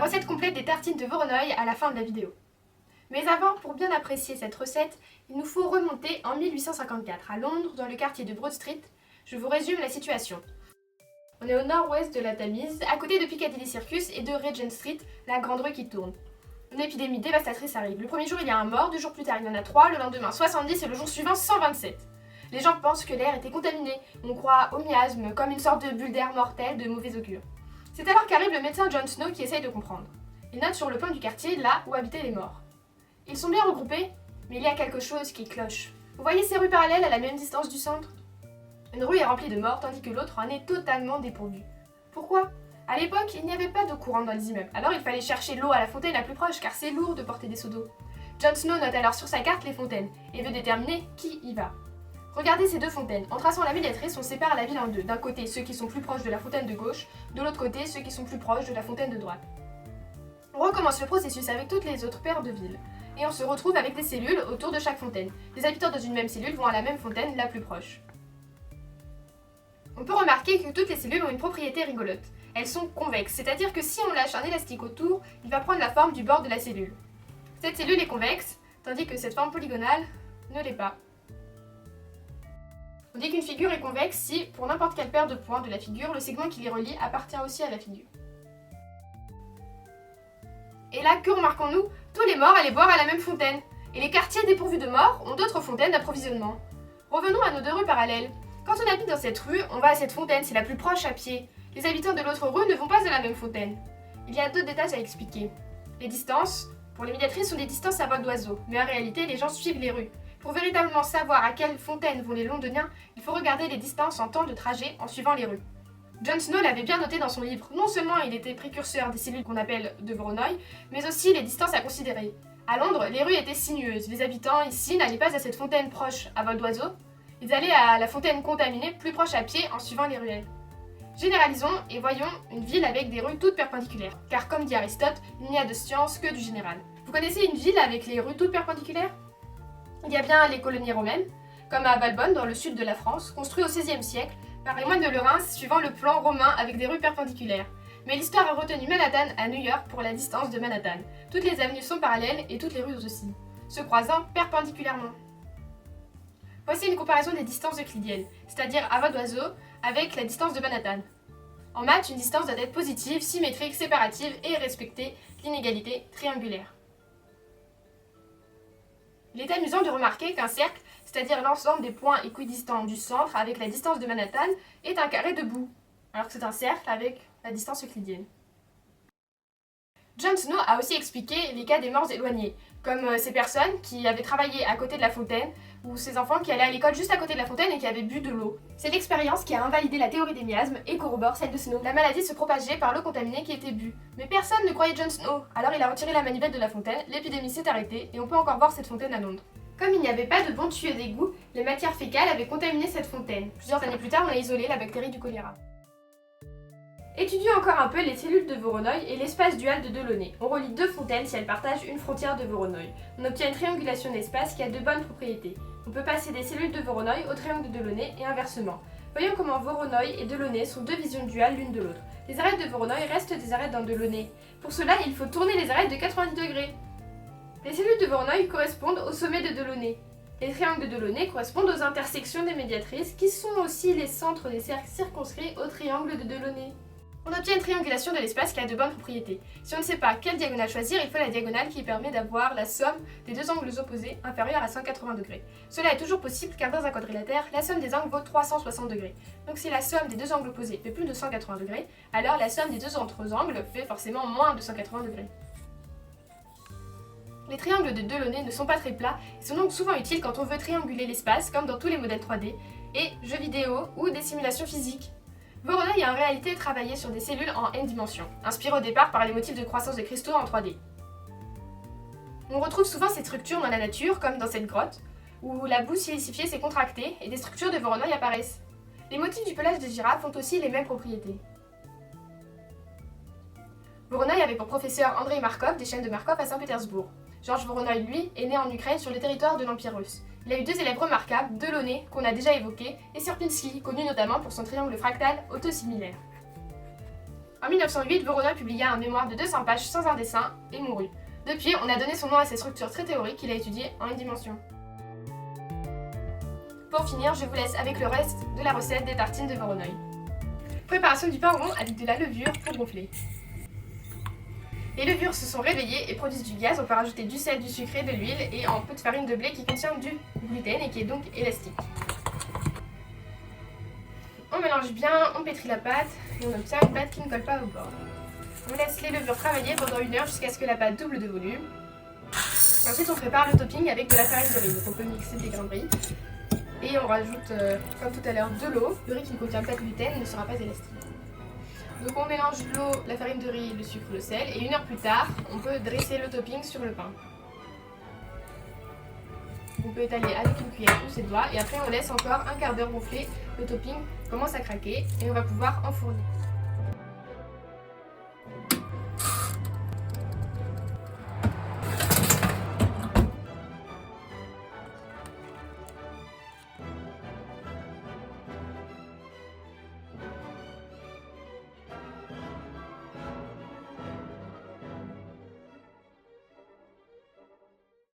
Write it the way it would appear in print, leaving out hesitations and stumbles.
Recette complète des tartines de Voronoi à la fin de la vidéo. Mais avant, pour bien apprécier cette recette, il nous faut remonter en 1854 à Londres, dans le quartier de Broad Street. Je vous résume la situation. On est au nord-ouest de la Tamise, à côté de Piccadilly Circus et de Regent Street, la grande rue qui tourne. Une épidémie dévastatrice arrive. Le premier jour, il y a un mort, 2 jours plus tard, il y en a 3, le lendemain 70 et le jour suivant 127. Les gens pensent que l'air était contaminé. On croit au miasme, comme une sorte de bulle d'air mortelle de mauvais augure. C'est alors qu'arrive le médecin John Snow qui essaye de comprendre. Il note sur le point du quartier, là où habitaient les morts. Ils sont bien regroupés, mais il y a quelque chose qui cloche. Vous voyez ces rues parallèles à la même distance du centre? Une rue est remplie de morts, tandis que l'autre en est totalement dépourvue. Pourquoi? À l'époque, il n'y avait pas d'eau courante dans les immeubles, alors il fallait chercher l'eau à la fontaine la plus proche, car c'est lourd de porter des seaux d'eau. John Snow note alors sur sa carte les fontaines, et veut déterminer qui y va. Regardez ces 2 fontaines. En traçant la médiatrice, on sépare la ville en 2. D'un côté, ceux qui sont plus proches de la fontaine de gauche, de l'autre côté, ceux qui sont plus proches de la fontaine de droite. On recommence le processus avec toutes les autres paires de villes. Et on se retrouve avec des cellules autour de chaque fontaine. Les habitants dans une même cellule vont à la même fontaine la plus proche. On peut remarquer que toutes les cellules ont une propriété rigolote. Elles sont convexes, c'est-à-dire que si on lâche un élastique autour, il va prendre la forme du bord de la cellule. Cette cellule est convexe, tandis que cette forme polygonale ne l'est pas. On dit qu'une figure est convexe si, pour n'importe quelle paire de points de la figure, le segment qui les relie appartient aussi à la figure. Et là, que remarquons-nous? Tous les morts allaient boire à la même fontaine, et les quartiers dépourvus de morts ont d'autres fontaines d'approvisionnement. Revenons à nos 2 rues parallèles. Quand on habite dans cette rue, on va à cette fontaine, c'est la plus proche à pied. Les habitants de l'autre rue ne vont pas à la même fontaine. Il y a 2 détails à expliquer. Les distances, pour les médiatrices, sont des distances à vol d'oiseau, mais en réalité, les gens suivent les rues. Pour véritablement savoir à quelle fontaine vont les londoniens, il faut regarder les distances en temps de trajet en suivant les rues. John Snow l'avait bien noté dans son livre. Non seulement il était précurseur des cellules qu'on appelle de Voronoi, mais aussi les distances à considérer. À Londres, les rues étaient sinueuses. Les habitants ici n'allaient pas à cette fontaine proche à vol d'oiseau. Ils allaient à la fontaine contaminée plus proche à pied en suivant les ruelles. Généralisons et voyons une ville avec des rues toutes perpendiculaires. Car comme dit Aristote, il n'y a de science que du général. Vous connaissez une ville avec les rues toutes perpendiculaires? Il y a bien les colonies romaines, comme à Valbonne dans le sud de la France, construit au XVIe siècle par les moines de Lorrain suivant le plan romain avec des rues perpendiculaires. Mais l'histoire a retenu Manhattan à New York pour la distance de Manhattan. Toutes les avenues sont parallèles et toutes les rues aussi, se croisant perpendiculairement. Voici une comparaison des distances euclidiennes, c'est-à-dire à vol d'oiseau, avec la distance de Manhattan. En maths, une distance doit être positive, symétrique, séparative et respecter l'inégalité triangulaire. Il est amusant de remarquer qu'un cercle, c'est-à-dire l'ensemble des points équidistants du centre avec la distance de Manhattan, est un carré debout, alors que c'est un cercle avec la distance euclidienne. John Snow a aussi expliqué les cas des morts éloignés, comme ces personnes qui avaient travaillé à côté de la fontaine, ou ces enfants qui allaient à l'école juste à côté de la fontaine et qui avaient bu de l'eau. C'est l'expérience qui a invalidé la théorie des miasmes et corrobore celle de Snow. La maladie se propageait par l'eau contaminée qui était bue. Mais personne ne croyait John Snow, alors il a retiré la manivelle de la fontaine, l'épidémie s'est arrêtée et on peut encore voir cette fontaine à Londres. Comme il n'y avait pas de bons tuyaux d'égout, les matières fécales avaient contaminé cette fontaine. Plusieurs années plus tard, on a isolé la bactérie du choléra. Étudions encore un peu les cellules de Voronoi et l'espace dual de Delaunay. On relie 2 fontaines si elles partagent une frontière de Voronoi. On obtient une triangulation d'espace qui a 2 bonnes propriétés. On peut passer des cellules de Voronoi au triangle de Delaunay et inversement. Voyons comment Voronoi et Delaunay sont 2 visions duales l'une de l'autre. Les arêtes de Voronoi restent des arêtes dans Delaunay. Pour cela, il faut tourner les arêtes de 90 degrés. Les cellules de Voronoi correspondent au sommet de Delaunay. Les triangles de Delaunay correspondent aux intersections des médiatrices qui sont aussi les centres des cercles circonscrits au triangle de Delaunay. On obtient une triangulation de l'espace qui a de bonnes propriétés. Si on ne sait pas quelle diagonale choisir, il faut la diagonale qui permet d'avoir la somme des 2 angles opposés inférieurs à 180 degrés. Cela est toujours possible car dans un quadrilatère, la somme des angles vaut 360 degrés. Donc si la somme des 2 angles opposés fait plus de 180 degrés, alors la somme des 2 autres angles fait forcément moins de 180 degrés. Les triangles de Delaunay ne sont pas très plats et sont donc souvent utiles quand on veut trianguler l'espace, comme dans tous les modèles 3D, et jeux vidéo ou des simulations physiques. Voronoi a en réalité travaillé sur des cellules en n dimensions, inspiré au départ par les motifs de croissance de cristaux en 3D. On retrouve souvent ces structures dans la nature, comme dans cette grotte, où la boue silicifiée s'est contractée et des structures de Voronoi apparaissent. Les motifs du pelage des girafes ont aussi les mêmes propriétés. Voronoi avait pour professeur Andrei Markov des chaînes de Markov à Saint-Pétersbourg. Georges Voronoi, lui, est né en Ukraine sur le territoire de l'Empire russe. Il a eu 2 élèves remarquables, Delaunay, qu'on a déjà évoqué, et Sierpinski, connu notamment pour son triangle fractal autosimilaire. En 1908, Voronoi publia un mémoire de 200 pages sans un dessin et mourut. Depuis, on a donné son nom à ces structures très théoriques qu'il a étudiées en une dimension. Pour finir, je vous laisse avec le reste de la recette des tartines de Voronoi. Préparation du pain rond avec de la levure pour gonfler. Les levures se sont réveillées et produisent du gaz. On peut rajouter du sel, du sucre et de l'huile et un peu de farine de blé qui contient du gluten et qui est donc élastique. On mélange bien, on pétrit la pâte et on obtient une pâte qui ne colle pas au bord. On laisse les levures travailler pendant 1 heure jusqu'à ce que la pâte double de volume. Ensuite, on prépare le topping avec de la farine de riz. Donc on peut mixer des grains de riz. Et on rajoute, comme tout à l'heure, de l'eau. Le riz qui ne contient pas de gluten ne sera pas élastique. Donc on mélange l'eau, la farine de riz, le sucre, le sel. Et 1 heure plus tard, on peut dresser le topping sur le pain. On peut étaler avec une cuillère ou ses doigts. Et après, on laisse encore un quart d'heure gonfler. Le topping commence à craquer et on va pouvoir enfourner.